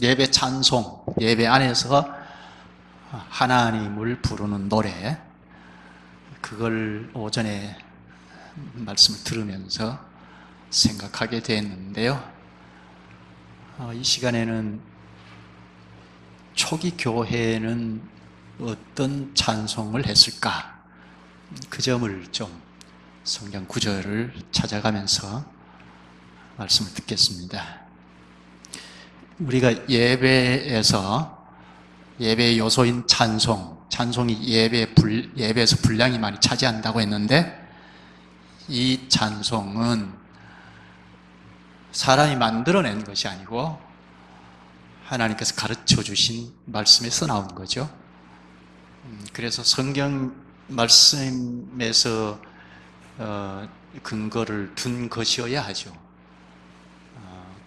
예배 찬송, 예배 안에서 하나님을 부르는 노래, 그걸 오전에 말씀을 들으면서 생각하게 됐는데요. 이 시간에는 초기 교회는 어떤 찬송을 했을까? 그 점을 좀 성경 구절을 찾아가면서 말씀을 듣겠습니다. 우리가 예배에서 예배의 요소인 찬송이 예배에서 분량이 많이 차지한다고 했는데, 이 찬송은 사람이 만들어낸 것이 아니고 하나님께서 가르쳐 주신 말씀에서 나온 거죠. 그래서 성경 말씀에서 근거를 둔 것이어야 하죠.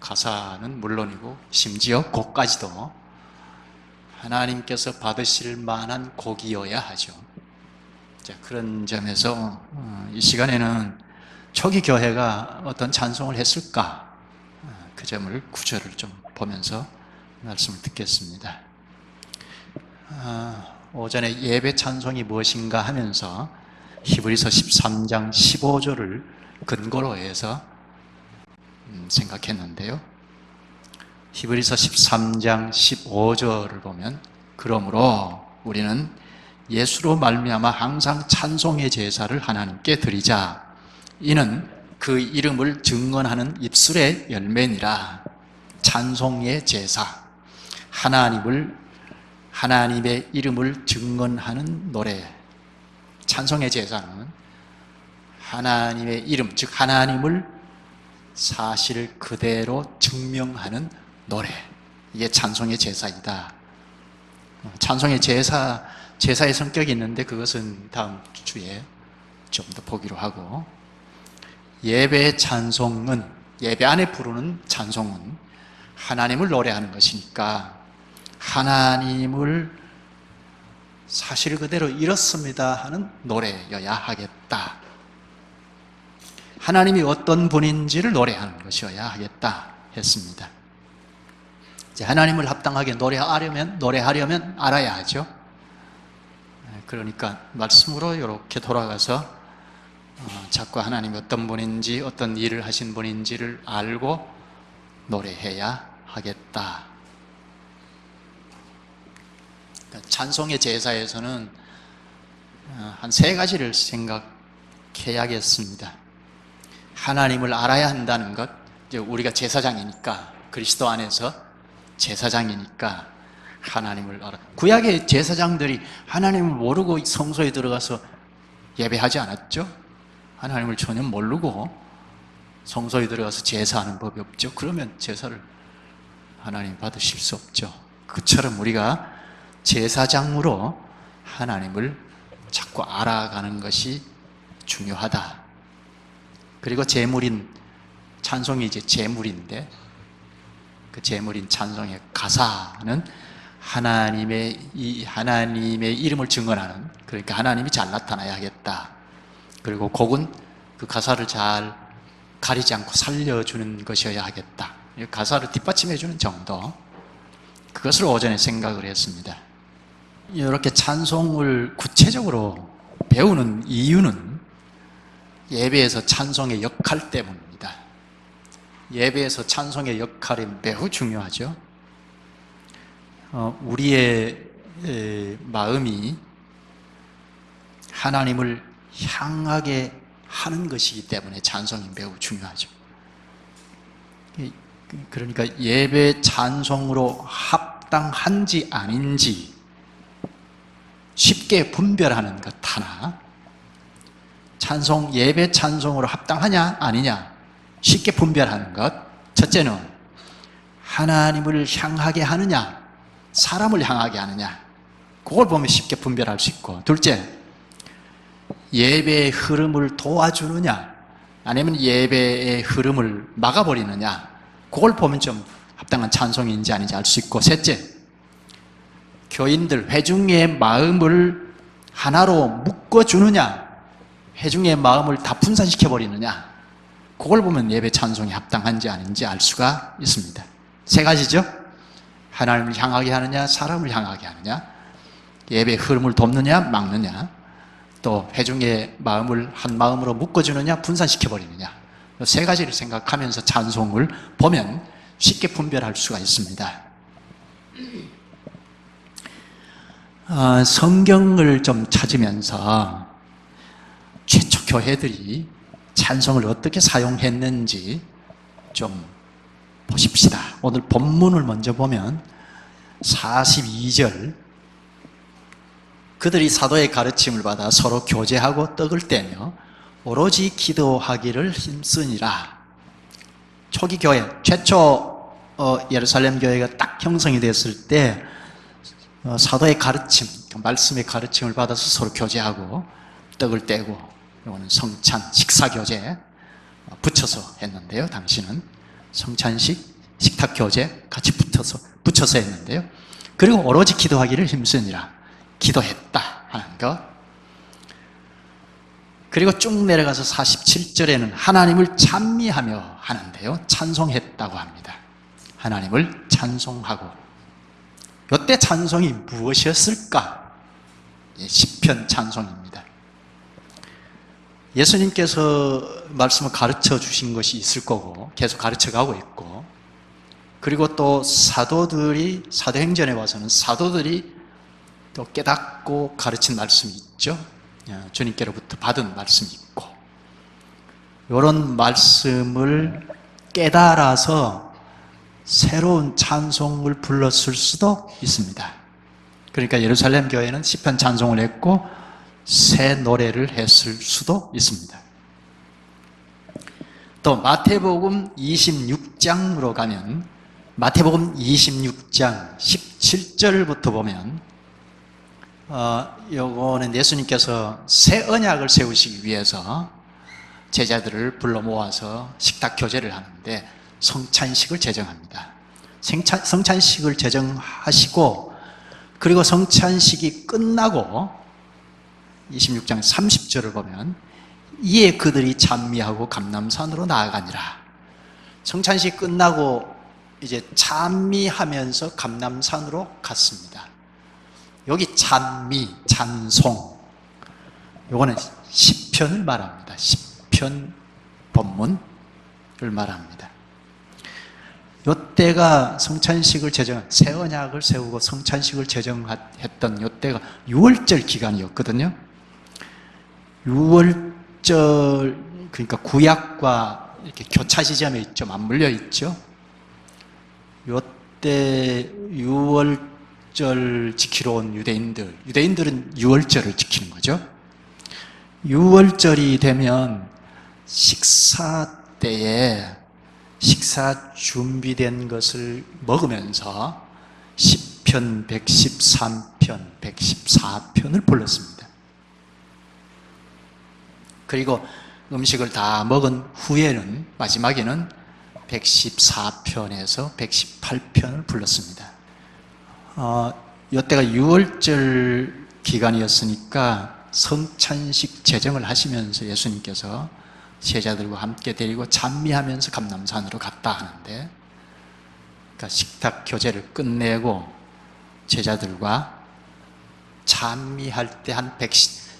가사는 물론이고 심지어 곡까지도 하나님께서 받으실 만한 곡이어야 하죠. 자, 그런 점에서 이 시간에는 초기 교회가 어떤 찬송을 했을까, 그 점을 구절을 좀 보면서 말씀을 듣겠습니다. 오전에 예배 찬송이 무엇인가 하면서 히브리서 13장 15절을 근거로 해서 생각했는데요. 히브리서 13장 15절을 보면, 그러므로 우리는 예수로 말미암아 항상 찬송의 제사를 하나님께 드리자. 이는 그 이름을 증언하는 입술의 열매니라. 찬송의 제사, 하나님의 이름을 증언하는 노래. 찬송의 제사는 하나님의 이름, 즉 하나님을 사실 그대로 증명하는 노래, 이게 찬송의 제사이다. 찬송의 제사의 성격이 있는데 그것은 다음 주에 좀 더 보기로 하고, 예배의 찬송은, 예배 안에 부르는 찬송은 하나님을 노래하는 것이니까 하나님을 사실 그대로 이렇습니다 하는 노래여야 하겠다. 하나님이 어떤 분인지를 노래하는 것이어야 하겠다 했습니다. 이제 하나님을 합당하게 노래하려면 알아야 하죠. 그러니까 말씀으로 이렇게 돌아가서 자꾸 하나님이 어떤 분인지, 어떤 일을 하신 분인지를 알고 노래해야 하겠다. 찬송의 제사에서는 한 세 가지를 생각해야겠습니다. 하나님을 알아야 한다는 것, 이제 우리가 제사장이니까, 그리스도 안에서 제사장이니까 하나님을 알아. 구약의 제사장들이 하나님을 모르고 성소에 들어가서 예배하지 않았죠? 하나님을 전혀 모르고 성소에 들어가서 제사하는 법이 없죠. 그러면 제사를 하나님 받으실 수 없죠. 그처럼 우리가 제사장으로 하나님을 자꾸 알아가는 것이 중요하다. 그리고 찬송이 이제 제물인데, 그 제물인 찬송의 가사는 하나님의 이름을 증언하는, 그러니까 하나님이 잘 나타나야 하겠다. 그리고 곡은 그 가사를 잘 가리지 않고 살려주는 것이어야 하겠다. 가사를 뒷받침해주는 정도, 그것을 오전에 생각을 했습니다. 이렇게 찬송을 구체적으로 배우는 이유는 예배에서 찬송의 역할 때문입니다. 예배에서 찬송의 역할이 매우 중요하죠. 우리의 마음이 하나님을 향하게 하는 것이기 때문에 찬송이 매우 중요하죠. 그러니까 예배 찬송으로 합당한지 아닌지 쉽게 분별하는 것 하나, 예배 찬송으로 합당하냐 아니냐 쉽게 분별하는 것. 첫째는 하나님을 향하게 하느냐, 사람을 향하게 하느냐, 그걸 보면 쉽게 분별할 수 있고, 둘째, 예배의 흐름을 도와주느냐 아니면 예배의 흐름을 막아버리느냐, 그걸 보면 좀 합당한 찬송인지 아닌지 알 수 있고, 셋째, 교인들, 회중의 마음을 하나로 묶어주느냐, 회중의 마음을 다 분산시켜버리느냐, 그걸 보면 예배 찬송이 합당한지 아닌지 알 수가 있습니다. 세 가지죠. 하나님을 향하게 하느냐, 사람을 향하게 하느냐, 예배 흐름을 돕느냐, 막느냐, 또 회중의 마음을 한 마음으로 묶어주느냐, 분산시켜버리느냐, 이 세 가지를 생각하면서 찬송을 보면 쉽게 분별할 수가 있습니다. 성경을 좀 찾으면서 최초 교회들이 찬송을 어떻게 사용했는지 좀 보십시다. 오늘 본문을 먼저 보면 42절, 그들이 사도의 가르침을 받아 서로 교제하고 떡을 떼며 오로지 기도하기를 힘쓰니라. 초기 교회, 최초 예루살렘 교회가 딱 형성이 됐을 때 사도의 가르침, 말씀의 가르침을 받아서 서로 교제하고 떡을 떼고, 이거는 성찬, 식사교제 붙여서 했는데요. 당시는 성찬식, 식탁교제 같이 붙여서 했는데요. 그리고 오로지 기도하기를 힘쓰니라. 기도했다 하는 것. 그리고 쭉 내려가서 47절에는 하나님을 찬미하며 하는데요. 찬송했다고 합니다. 하나님을 찬송하고. 이때 찬송이 무엇이었을까? 시편 찬송입니다. 예수님께서 말씀을 가르쳐 주신 것이 있을 거고 계속 가르쳐 가고 있고, 그리고 또 사도들이, 사도행전에 와서는 사도들이 또 깨닫고 가르친 말씀이 있죠. 주님께로부터 받은 말씀이 있고, 이런 말씀을 깨달아서 새로운 찬송을 불렀을 수도 있습니다. 그러니까 예루살렘 교회는 시편 찬송을 했고 새 노래를 했을 수도 있습니다. 또 마태복음 26장으로 가면, 마태복음 26장 17절부터 보면 요거는 예수님께서 새 언약을 세우시기 위해서 제자들을 불러 모아서 식탁 교제를 하는데 성찬식을 제정합니다. 성찬식을 제정하시고, 그리고 성찬식이 끝나고 26장 30절을 보면 이에 그들이 찬미하고 감람산으로 나아가니라. 성찬식 끝나고 이제 찬미하면서 감람산으로 갔습니다. 여기 찬미, 찬송, 요거는 시편을 말합니다. 시편 본문을 말합니다. 요때가 성찬식을 새 언약을 세우고 성찬식을 제정했던 요때가 6월절 기간이었거든요. 6월절, 그러니까 구약과 이렇게 교차 지점에 있죠. 맞물려 있죠. 요때 6월절 지키러 온 유대인들은 6월절을 지키는 거죠. 6월절이 되면 식사 때에 식사 준비된 것을 먹으면서 시편 113편, 114편을 불렀습니다. 그리고 음식을 다 먹은 후에는, 마지막에는 114편에서 118편을 불렀습니다. 이때가 6월절 기간이었으니까 성찬식 제정을 하시면서 예수님께서 제자들과 함께 데리고 찬미하면서 감람산으로 갔다 하는데, 그러니까 식탁 교제를 끝내고 제자들과 찬미할 때 한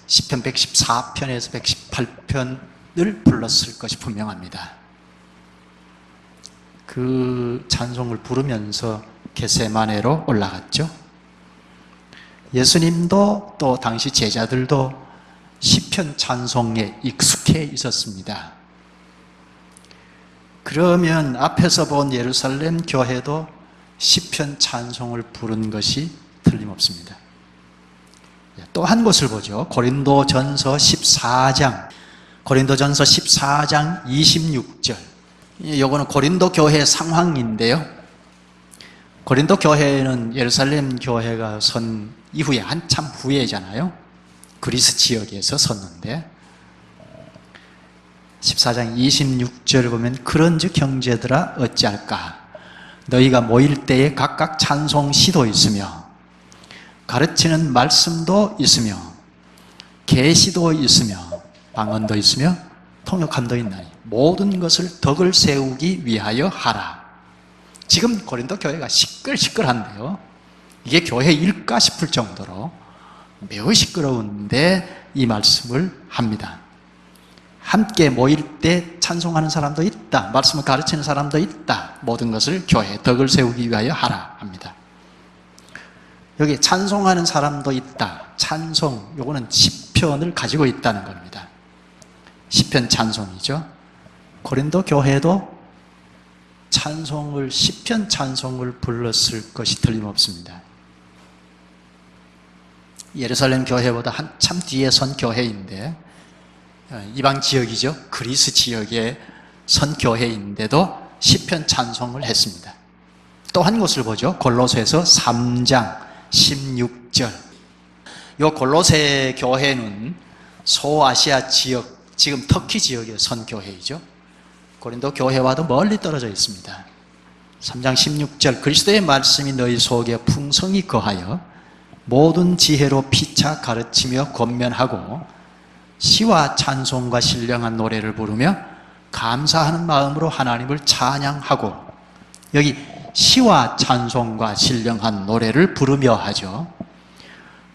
시편 114편에서 118편을 불렀을 것이 분명합니다. 그 찬송을 부르면서 겟세마네로 올라갔죠. 예수님도 또 당시 제자들도 시편 찬송에 익숙해 있었습니다. 그러면 앞에서 본 예루살렘 교회도 시편 찬송을 부른 것이 틀림없습니다. 또 한 곳을 보죠. 고린도전서 14장 26절. 이거는 고린도 교회 상황인데요. 고린도 교회는 예루살렘 교회가 선 이후에, 한참 후에잖아요. 그리스 지역에서 섰는데, 14장 26절을 보면 그런즉 형제들아 어찌할까, 너희가 모일 때에 각각 찬송 시도 있으며 가르치는 말씀도 있으며 계시도 있으며 방언도 있으며 통역함도 있나니 모든 것을 덕을 세우기 위하여 하라. 지금 고린도 교회가 시끌시끌한데요. 이게 교회일까 싶을 정도로 매우 시끄러운데 이 말씀을 합니다. 함께 모일 때 찬송하는 사람도 있다. 말씀을 가르치는 사람도 있다. 모든 것을 교회의 덕을 세우기 위하여 하라 합니다. 여기 찬송하는 사람도 있다. 찬송, 요거는 시편을 가지고 있다는 겁니다. 시편 찬송이죠. 고린도 교회도 찬송을, 시편 찬송을 불렀을 것이 틀림없습니다. 예루살렘 교회보다 한참 뒤에 선 교회인데, 이방 지역이죠. 그리스 지역에 선 교회인데도 시편 찬송을 했습니다. 또 한 곳을 보죠. 골로새서 3장 16절. 이 골로새 교회는 소아시아 지역, 지금 터키 지역의 선 교회이죠. 고린도 교회와도 멀리 떨어져 있습니다. 3장 16절. 그리스도의 말씀이 너희 속에 풍성히 거하여 모든 지혜로 피차 가르치며 권면하고 시와 찬송과 신령한 노래를 부르며 감사하는 마음으로 하나님을 찬양하고, 여기 시와 찬송과 신령한 노래를 부르며 하죠.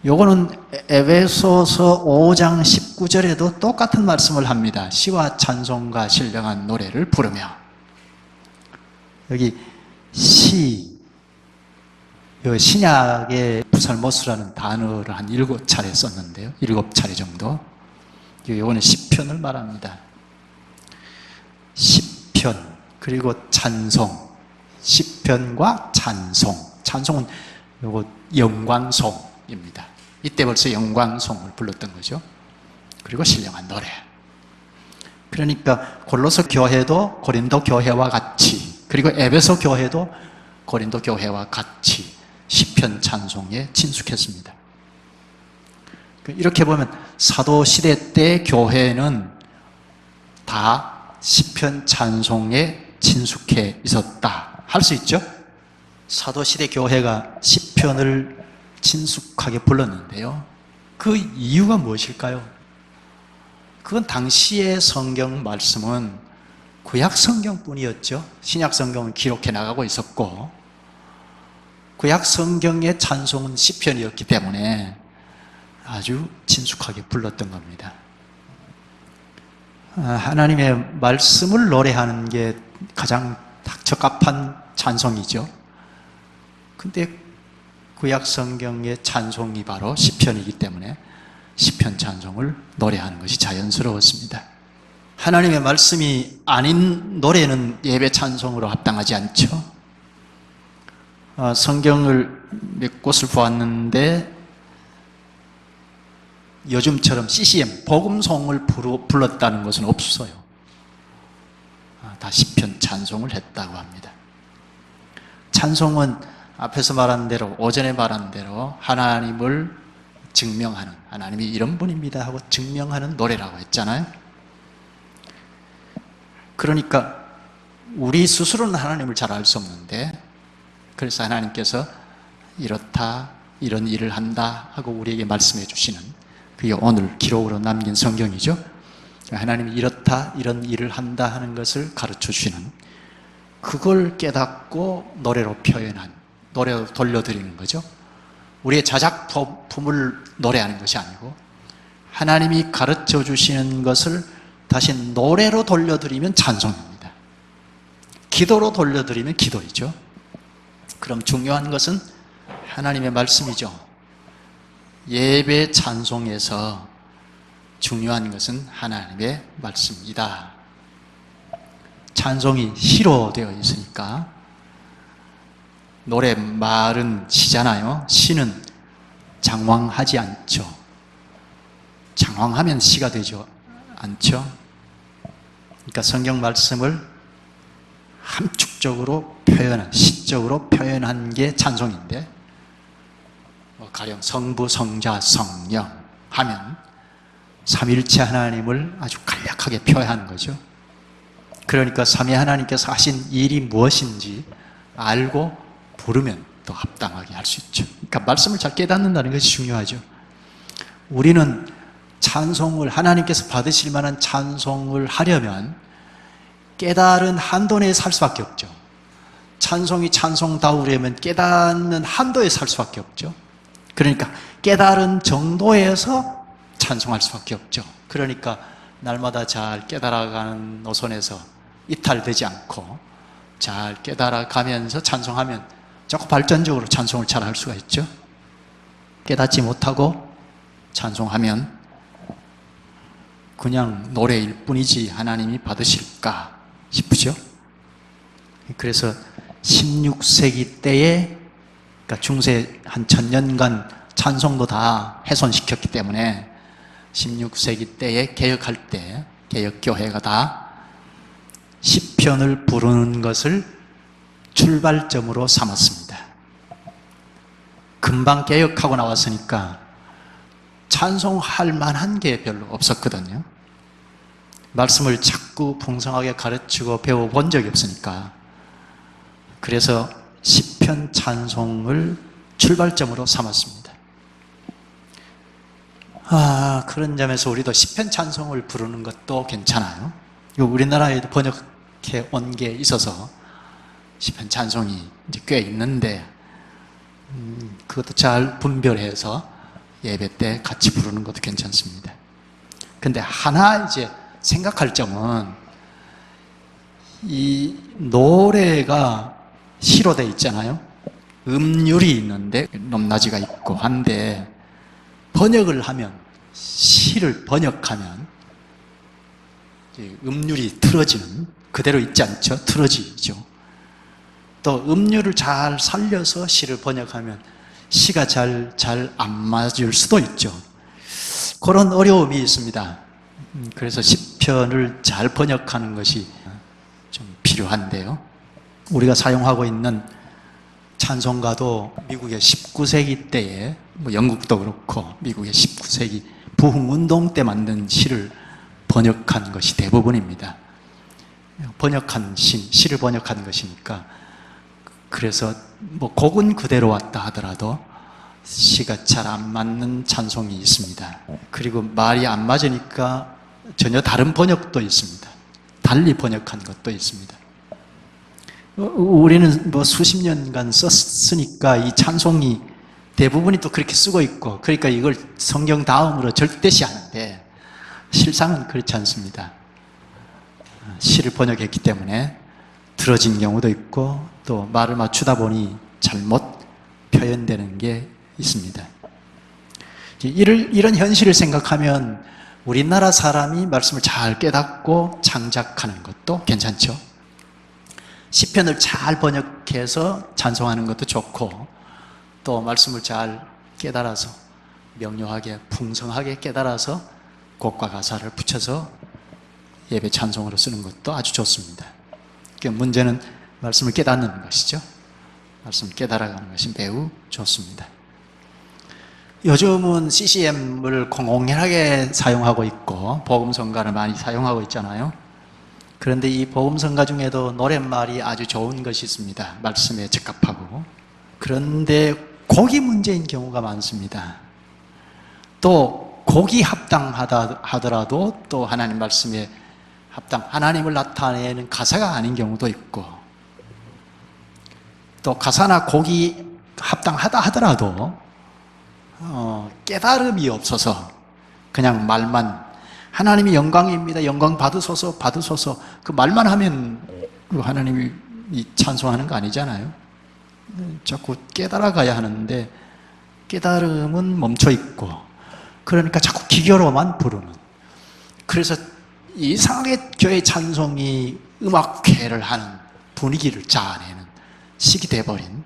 요거는 에베소서 5장 19절에도 똑같은 말씀을 합니다. 시와 찬송과 신령한 노래를 부르며. 여기 시, 신약의 부살모스라는 단어를 한 7차례 썼는데요. 7차례 정도. 요거는 시편을 말합니다. 시편, 그리고 찬송. 시편과 찬송. 찬송은 요거 영광송입니다. 이때 벌써 영광송을 불렀던 거죠. 그리고 신령한 노래. 그러니까 골로새 교회도 고린도 교회와 같이, 그리고 에베소 교회도 고린도 교회와 같이 시편 찬송에 친숙했습니다. 이렇게 보면 사도시대 때 교회는 다 시편 찬송에 친숙해 있었다 할 수 있죠. 사도시대 교회가 시편을 친숙하게 불렀는데요. 그 이유가 무엇일까요? 그건 당시의 성경 말씀은 구약 성경뿐이었죠. 신약 성경은 기록해 나가고 있었고, 구약 성경의 찬송은 시편이었기 때문에 아주 친숙하게 불렀던 겁니다. 하나님의 말씀을 노래하는 게 가장 적합한 찬송이죠. 근데 구약 성경의 찬송이 바로 시편이기 때문에 시편 찬송을 노래하는 것이 자연스러웠습니다. 하나님의 말씀이 아닌 노래는 예배 찬송으로 합당하지 않죠. 성경을 몇 곳을 보았는데 요즘처럼 CCM, 복음송을 불렀다는 것은 없어요. 다 시편 찬송을 했다고 합니다. 찬송은 앞에서 말한 대로, 오전에 말한 대로 하나님을 증명하는, 하나님이 이런 분입니다 하고 증명하는 노래라고 했잖아요. 그러니까 우리 스스로는 하나님을 잘 알 수 없는데, 그래서 하나님께서 이렇다, 이런 일을 한다 하고 우리에게 말씀해 주시는, 그게 오늘 기록으로 남긴 성경이죠. 하나님이 이렇다, 이런 일을 한다 하는 것을 가르쳐 주시는, 그걸 깨닫고 노래로 표현한, 노래로 돌려드리는 거죠. 우리의 자작품을 노래하는 것이 아니고 하나님이 가르쳐 주시는 것을 다시 노래로 돌려드리면 찬송입니다. 기도로 돌려드리면 기도이죠. 그럼 중요한 것은 하나님의 말씀이죠. 예배 찬송에서 중요한 것은 하나님의 말씀이다. 찬송이 시로 되어 있으니까, 노랫말은 시잖아요. 시는 장황하지 않죠. 장황하면 시가 되죠 않죠. 그러니까 성경 말씀을 함축적으로 표현한, 시적으로 표현한 게 찬송인데, 가령 성부, 성자, 성령 하면 삼위일체 하나님을 아주 간략하게 표현하는 거죠. 그러니까 삼위 하나님께서 하신 일이 무엇인지 알고 부르면 더 합당하게 할 수 있죠. 그러니까 말씀을 잘 깨닫는다는 것이 중요하죠. 우리는 찬송을, 하나님께서 받으실 만한 찬송을 하려면 깨달은 한도 내에 살 수밖에 없죠. 찬송이 찬송다우려면 깨닫는 한도에 살 수밖에 없죠. 그러니까 깨달은 정도에서 찬송할 수밖에 없죠. 그러니까 날마다 잘 깨달아가는 노선에서 이탈되지 않고 잘 깨달아가면서 찬송하면 자꾸 발전적으로 찬송을 잘 할 수가 있죠. 깨닫지 못하고 찬송하면 그냥 노래일 뿐이지 하나님이 받으실까 싶으죠. 그래서 16세기 때에, 그러니까 중세 한 1000년간 찬송도 다 훼손시켰기 때문에 16세기 때에 개혁할 때 개혁교회가 다 시편을 부르는 것을 출발점으로 삼았습니다. 금방 개혁하고 나왔으니까 찬송할 만한 게 별로 없었거든요. 말씀을 자꾸 풍성하게 가르치고 배워본 적이 없으니까. 그래서 시편 찬송을 출발점으로 삼았습니다. 그런 점에서 우리도 시편 찬송을 부르는 것도 괜찮아요. 우리나라에도 번역해 온 게 있어서 시편 찬송이 이제 꽤 있는데 그것도 잘 분별해서 예배 때 같이 부르는 것도 괜찮습니다. 근데 하나 이제 생각할 점은 이 노래가 시로 돼 있잖아요. 음률이 있는데 높낮이가 있고 한데 번역을 하면, 시를 번역하면 음률이 틀어지는, 그대로 있지 않죠. 틀어지죠. 또 음률을 잘 살려서 시를 번역하면 시가 잘 안 맞을 수도 있죠. 그런 어려움이 있습니다. 그래서 시편을 잘 번역하는 것이 좀 필요한데요. 우리가 사용하고 있는 찬송가도 미국의 19세기 때에, 영국도 그렇고 미국의 19세기 부흥운동 때 만든 시를 번역한 것이 대부분입니다. 번역한 시를 번역한 것이니까. 그래서 곡은 그대로 왔다 하더라도 시가 잘 안 맞는 찬송이 있습니다. 그리고 말이 안 맞으니까 전혀 다른 번역도 있습니다. 달리 번역한 것도 있습니다. 우리는 수십 년간 썼으니까 이 찬송이 대부분이 또 그렇게 쓰고 있고, 그러니까 이걸 성경 다음으로 절대시하는데 실상은 그렇지 않습니다. 시를 번역했기 때문에 들어진 경우도 있고 또 말을 맞추다 보니 잘못 표현되는 게 있습니다. 이런 현실을 생각하면 우리나라 사람이 말씀을 잘 깨닫고 창작하는 것도 괜찮죠. 시편을 잘 번역해서 찬송하는 것도 좋고, 또 말씀을 잘 깨달아서 명료하게 풍성하게 깨달아서 곡과 가사를 붙여서 예배 찬송으로 쓰는 것도 아주 좋습니다. 문제는 말씀을 깨닫는 것이죠. 말씀을 깨달아가는 것이 매우 좋습니다. 요즘은 CCM을 공공연하게 사용하고 있고 복음성가를 많이 사용하고 있잖아요. 그런데 이 복음성가 중에도 노랫말이 아주 좋은 것이 있습니다. 말씀에 적합하고. 그런데 곡이 문제인 경우가 많습니다. 또 곡이 합당하다 하더라도 또 하나님 말씀에 하나님을 나타내는 가사가 아닌 경우도 있고, 또 가사나 곡이 합당하다 하더라도 깨달음이 없어서 그냥 말만, 하나님이 영광입니다, 영광 받으소서 받으소서, 그 말만 하면 하나님이 찬송하는 거 아니잖아요. 자꾸 깨달아가야 하는데 깨달음은 멈춰 있고, 그러니까 자꾸 기교로만 부르는, 그래서 이상하게 교회 찬송이 음악회를 하는 분위기를 짜내는 식이 돼버린,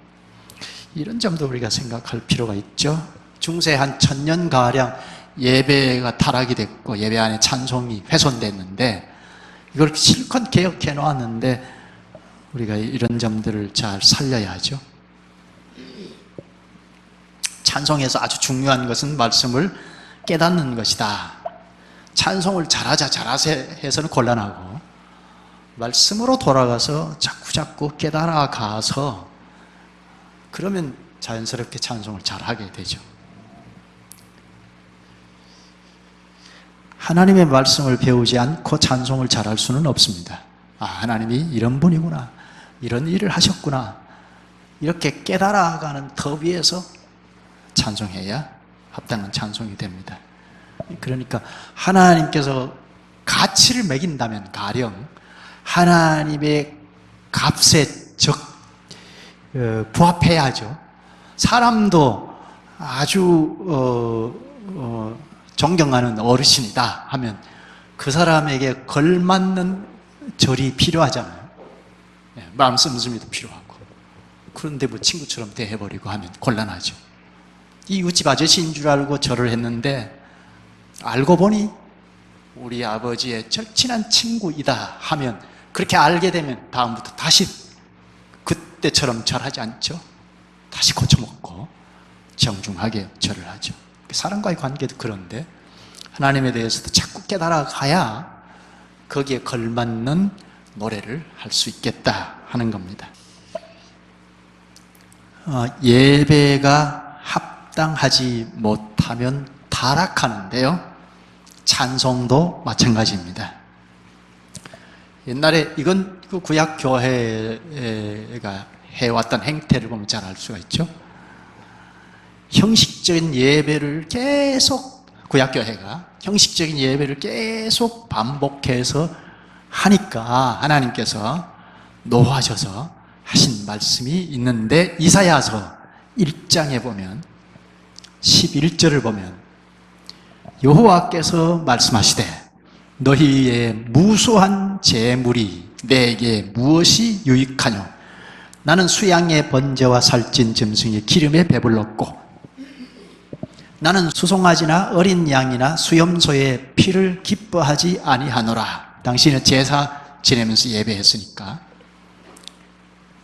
이런 점도 우리가 생각할 필요가 있죠. 중세 한 1000년가량 예배가 타락이 됐고 예배 안에 찬송이 훼손됐는데 이걸 실컷 개혁해 놓았는데 우리가 이런 점들을 잘 살려야 하죠. 찬송에서 아주 중요한 것은 말씀을 깨닫는 것이다. 찬송을 잘하세 해서는 곤란하고, 말씀으로 돌아가서 자꾸 깨달아가서 그러면 자연스럽게 찬송을 잘하게 되죠. 하나님의 말씀을 배우지 않고 찬송을 잘할 수는 없습니다. 하나님이 이런 분이구나, 이런 일을 하셨구나. 이렇게 깨달아가는 터 위에서 찬송해야 합당한 찬송이 됩니다. 그러니까 하나님께서 가치를 매긴다면 가령 하나님의 값에 부합해야죠. 사람도 아주 존경하는 어르신이다 하면 그 사람에게 걸맞는 절이 필요하잖아요. 마음 씀씀이도 필요하고. 그런데 뭐 친구처럼 대해버리고 하면 곤란하죠. 이 이웃집 아저씨인 줄 알고 절을 했는데 알고 보니 우리 아버지의 절친한 친구이다 하면, 그렇게 알게 되면 다음부터 다시 그때처럼 절하지 않죠. 다시 고쳐먹고 정중하게 절을 하죠. 사람과의 관계도 그런데 하나님에 대해서도 자꾸 깨달아가야 거기에 걸맞는 노래를 할 수 있겠다 하는 겁니다. 예배가 합당하지 못하면 타락하는데요, 찬송도 마찬가지입니다. 옛날에 이건 구약교회가 해왔던 행태를 보면 잘 알 수가 있죠. 형식적인 예배를 계속, 구약교회가 형식적인 예배를 계속 반복해서 하니까 하나님께서 노하셔서 하신 말씀이 있는데, 이사야서 1장에 보면 11절을 보면 여호와께서 말씀하시되 너희의 무수한 재물이 내게 무엇이 유익하뇨? 나는 수양의 번제와 살찐 짐승의 기름에 배불렀고 나는 수송아지나 어린 양이나 수염소의 피를 기뻐하지 아니하노라. 당신은 제사 지내면서 예배했으니까.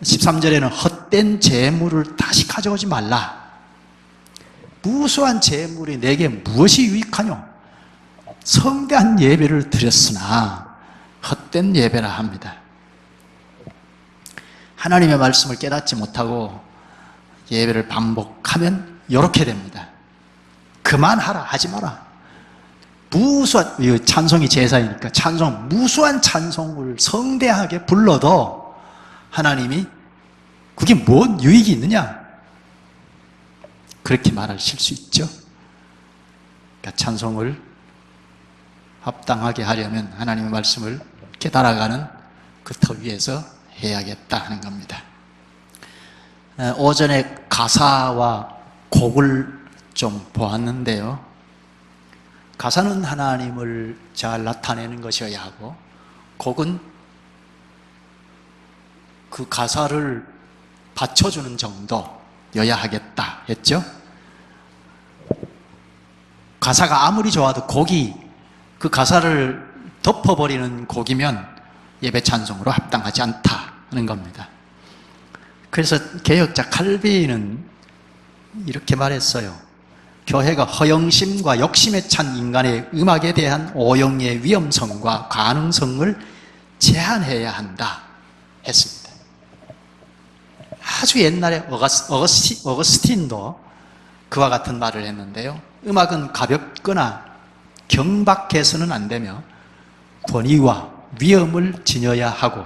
13절에는 헛된 재물을 다시 가져오지 말라. 무수한 재물이 내게 무엇이 유익하뇨? 성대한 예배를 드렸으나 헛된 예배라 합니다. 하나님의 말씀을 깨닫지 못하고 예배를 반복하면 이렇게 됩니다. 그만하라, 하지 마라. 무수한, 찬송이 제사이니까 무수한 찬송을 성대하게 불러도 하나님이 그게 뭔 유익이 있느냐? 그렇게 말하실 수 있죠. 그러니까 찬송을 합당하게 하려면 하나님의 말씀을 깨달아가는 그 터 위에서 해야겠다 하는 겁니다. 오전에 가사와 곡을 좀 보았는데요, 가사는 하나님을 잘 나타내는 것이어야 하고 곡은 그 가사를 받쳐주는 정도여야 하겠다 했죠. 가사가 아무리 좋아도 곡이 그 가사를 덮어버리는 곡이면 예배 찬송으로 합당하지 않다 하는 겁니다. 그래서 개혁자 칼빈은 이렇게 말했어요. 교회가 허영심과 욕심에 찬 인간의 음악에 대한 오용의 위험성과 가능성을 제한해야 한다 했습니다. 아주 옛날에 어거스틴도 그와 같은 말을 했는데요, 음악은 가볍거나 경박해서는 안 되며 권위와 위험을 지녀야 하고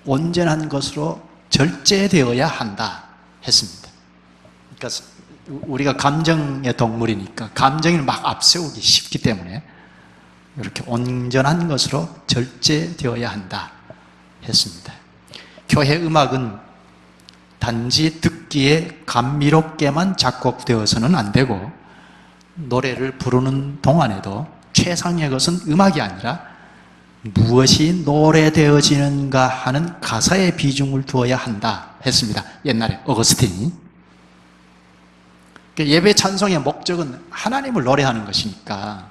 온전한 것으로 절제되어야 한다 했습니다. 그러니까 우리가 감정의 동물이니까 감정을 막 앞세우기 쉽기 때문에 이렇게 온전한 것으로 절제되어야 한다 했습니다. 교회 음악은 단지 듣기에 감미롭게만 작곡되어서는 안 되고 노래를 부르는 동안에도 최상의 것은 음악이 아니라 무엇이 노래되어지는가 하는 가사에 비중을 두어야 한다 했습니다. 옛날에 어거스틴이. 예배 찬송의 목적은 하나님을 노래하는 것이니까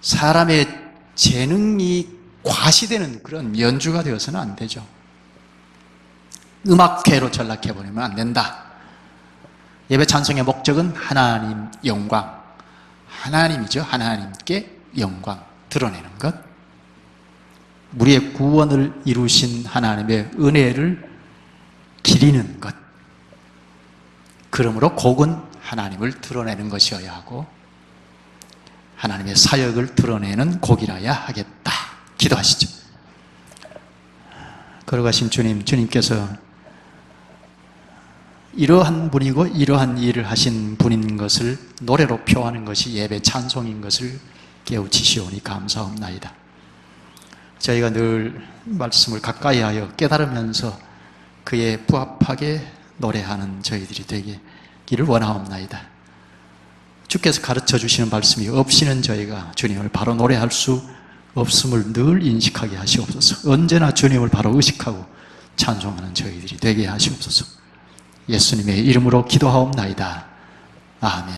사람의 재능이 과시되는 그런 연주가 되어서는 안 되죠. 음악회로 전락해버리면 안 된다. 예배 찬송의 목적은 하나님 영광, 하나님이죠. 하나님께 영광 드러내는 것, 우리의 구원을 이루신 하나님의 은혜를 기리는 것. 그러므로 곡은 하나님을 드러내는 것이어야 하고 하나님의 사역을 드러내는 곡이라야 하겠다. 기도하시죠. 걸어가신 주님, 주님께서 이러한 분이고 이러한 일을 하신 분인 것을 노래로 표하는 것이 예배 찬송인 것을 깨우치시오니 감사옵나이다. 저희가 늘 말씀을 가까이 하여 깨달으면서 그에 부합하게 노래하는 저희들이 되기를 원하옵나이다. 주께서 가르쳐 주시는 말씀이 없이는 저희가 주님을 바로 노래할 수 없음을 늘 인식하게 하시옵소서. 언제나 주님을 바로 의식하고 찬송하는 저희들이 되게 하시옵소서. 예수님의 이름으로 기도하옵나이다. 아멘.